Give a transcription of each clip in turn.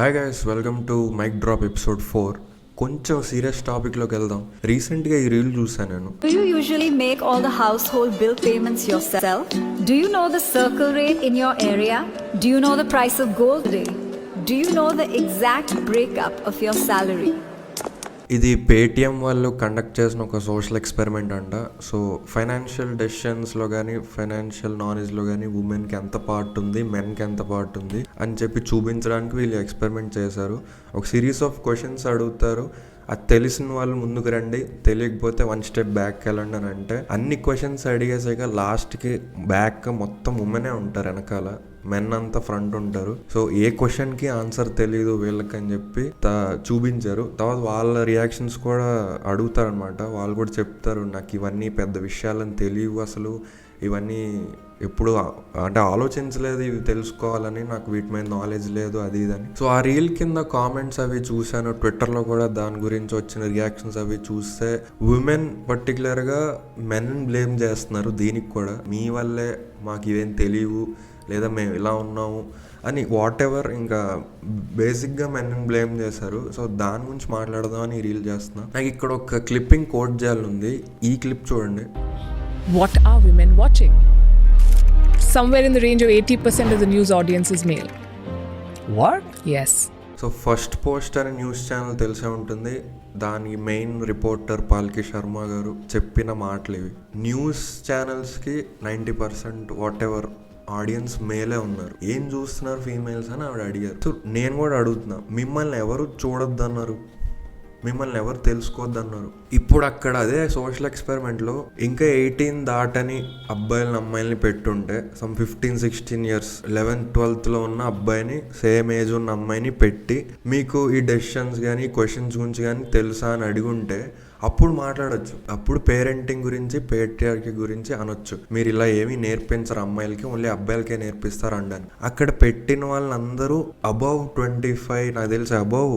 Hi guys, welcome to mic drop episode 4. కొంచెం serious టాపిక్లోకి వెళ్దాం. రీసెంట్గా ఈ రీల్ చూసాను నేను. Do you usually make all the household bill payments yourself? Do you know the circle rate in your area? Do you know the price of gold today? Do you know the exact breakup of your salary? ఇది Paytm వాళ్ళు conduct చేసిన ఒక social experiment అంట. So financial డెసిషన్స్లో కానీ financial నాలెడ్జ్లో కానీ ఉమెన్కి ఎంత part ఉంది, మెన్కి ఎంత పార్ట్ ఉంది అని చెప్పి చూపించడానికి వీళ్ళు ఎక్స్పెరిమెంట్ చేశారు. ఒక సిరీస్ ఆఫ్ క్వశ్చన్స్ అడుగుతారు. అది తెలిసిన వాళ్ళు ముందుకు రండి, తెలియకపోతే 1 స్టెప్ బ్యాక్ వెళ్ళండి అని అంటే అన్ని క్వశ్చన్స్ అడిగేసాక లాస్ట్కి బ్యాక్ మొత్తం ఉమెనే ఉంటారు, వెనకాల మెన్ అంతా ఫ్రంట్ ఉంటారు. సో ఏ క్వశ్చన్కి ఆన్సర్ తెలియదు వీళ్ళకి అని చెప్పి చూపించారు. తర్వాత వాళ్ళ రియాక్షన్స్ కూడా అడుగుతారనమాట. వాళ్ళు కూడా చెప్తారు, నాకు ఇవన్నీ పెద్ద విషయాలని తెలియవు, అసలు ఇవన్నీ ఎప్పుడు అంటే ఆలోచించలేదు, ఇవి తెలుసుకోవాలని, నాకు వీటి మీద నాలెడ్జ్ లేదు, అది ఇదని. సో ఆ రీల్ కింద కామెంట్స్ అవి చూశాను, ట్విట్టర్లో కూడా దాని గురించి వచ్చిన రియాక్షన్స్ అవి చూస్తే ఉమెన్ పర్టికులర్గా మెన్ బ్లేమ్ చేస్తున్నారు. దీనికి కూడా మీ వల్లే మాకు ఇవేం తెలియవు, లేదా మేము ఇలా ఉన్నాము అని వాట్ ఎవర్, ఇంకా బేసిక్గా మెన్ బ్లేమ్ చేశారు. సో దాని గురించి మాట్లాడదాం అని రీల్ చేస్తున్నా. నాకు ఇక్కడ ఒక క్లిప్పింగ్ కోట్ చేయాలనుంది. ఈ క్లిప్ చూడండి. What are women watching? Somewhere in the range of 80% of the news audience is male. What? Yes. So first post అనే న్యూస్ ఛానల్ తెలిసే ఉంటుంది. దాని మెయిన్ రిపోర్టర్ పాల్కి శర్మ గారు చెప్పిన మాటలు ఇవి. న్యూస్ ఛానల్స్కి 90% వాట్ ఎవర్ ఆడియన్స్ మేలే ఉన్నారు, ఏం చూస్తున్నారు ఫీమేల్స్ అని ఆవిడ అడిగారు. సో నేను కూడా అడుగుతున్నా, మిమ్మల్ని ఎవరు చూడొద్దన్నారు, మిమ్మల్ని ఎవరు తెలుసుకోవద్దన్నారు? ఇప్పుడు అక్కడ అదే సోషల్ ఎక్స్పెరిమెంట్లో ఇంకా 18 దాటని అబ్బాయిలని అమ్మాయిలని పెట్టుంటే, సమ్ 15-16 ఇయర్స్ 11th-12th ఉన్న అబ్బాయిని, సేమ్ ఏజ్ ఉన్న అమ్మాయిని పెట్టి మీకు ఈ డెసిషన్స్ కానీ క్వశ్చన్స్ గురించి కానీ తెలుసా అని అడిగుంటే అప్పుడు మాట్లాడచ్చు. అప్పుడు పేరెంటింగ్ గురించి, పేట్రియార్కీ గురించి అనొచ్చు. మీరు ఇలా ఏమీ నేర్పించరు అమ్మాయిలకి, ఓన్లీ అబ్బాయిలకే నేర్పిస్తారు అండాను. అక్కడ పెట్టిన వాళ్ళందరూ అబౌవ్ 25, నాకు తెలిసి above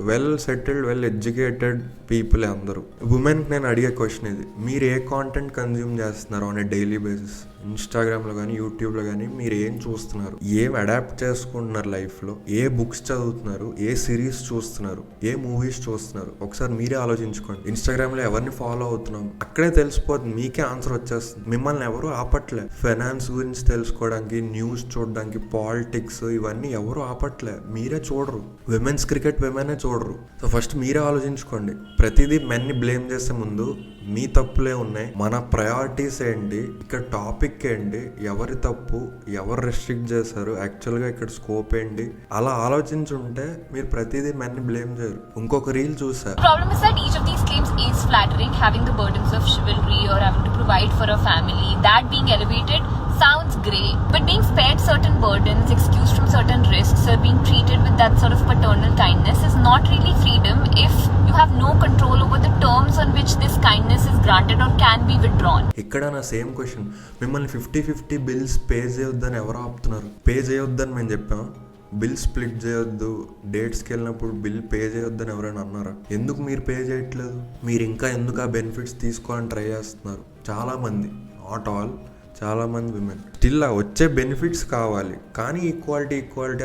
well settled, well educated పీపులే అందరూ. ఉమెన్కి నేను అడిగే క్వశ్చన్ ఇది, మీరు ఏ కాంటెంట్ కన్జ్యూమ్ చేస్తున్నారు ఆన్ ఏ డైలీ బేసిస్? ఇన్స్టాగ్రామ్లో కానీ యూట్యూబ్లో కానీ మీరు ఏం చూస్తున్నారు, ఏం అడాప్ట్ చేసుకుంటున్నారు లైఫ్లో, ఏ బుక్స్ చదువుతున్నారు, ఏ సిరీస్ చూస్తున్నారు, ఏ మూవీస్ చూస్తున్నారు, ఒకసారి మీరే ఆలోచించుకోండి. ఇన్స్టాగ్రామ్లో ఎవరిని ఫాలో అవుతున్నాం అక్కడే తెలిసిపోతుంది, మీకే ఆన్సర్ వచ్చేస్తుంది. మిమ్మల్ని ఎవరు ఆపట్లే. ఫైనాన్స్ గురించి తెలుసుకోవడానికి, న్యూస్ చూడడానికి, పాలిటిక్స్ ఇవన్నీ ఎవరు ఆపట్లే, మీరే చూడరు. విమెన్స్ క్రికెట్ విమెనే చూడరు. సో ఫస్ట్ మీరే ఆలోచించుకోండి. ప్రతిదీ మెన్ని బ్లేమ్ చేసే ముందు మీ తప్పులే ఉన్నాయి, మన ప్రయారిటీస్ ఏంటి, ఇక్కడ టాపిక్ ఏంటి, ఎవరి తప్పు, ఎవరు రెస్ట్రిక్ట్ చేశారు, యాక్చువల్గా ఇక్కడ స్కోప్ ఏంటి, అలా ఆలోచించుంటే మీరు ప్రతిదీ మెన్ని బ్లేమ్ చేయరు. ఇంకొక రీల్ చూసా. Problem is that each of these claims is flattering, having the burdens of chivalry or having to provide for a family, that being elevated sounds great, but being spared certain burdens, excused from certain risks, or being treated with that sort of paternal kindness is not really freedom if you have no control over the terms on which this kindness is granted or can be withdrawn. ఇక్కడ నా same question, మిమ్మల్ని 50-50 bills pay చేయొద్దని ఎవరు ఆపుతున్నారు? Pay చేయొద్దని మేము చెప్పాం, bill split చేయొద్దు, డేట్స్కి వెళ్ళినప్పుడు బిల్ పే చేయొద్దని ఎవరైనా అన్నారా? ఎందుకు మీరు పే చేయట్లేదు? మీరు ఇంకా ఎందుకు ఆ బెనిఫిట్స్ తీసుకోవాలని ట్రై చేస్తున్నారు? చాలామంది, నాట్ ఆల్, చాలామంది విమెన్ స్టిల్ వచ్చే బెనిఫిట్స్ కావాలి కానీ ఈక్వాలిటీ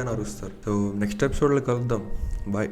అని అరుస్తారు. సో నెక్స్ట్ ఎపిసోడ్లో కలుద్దాం. బాయ్.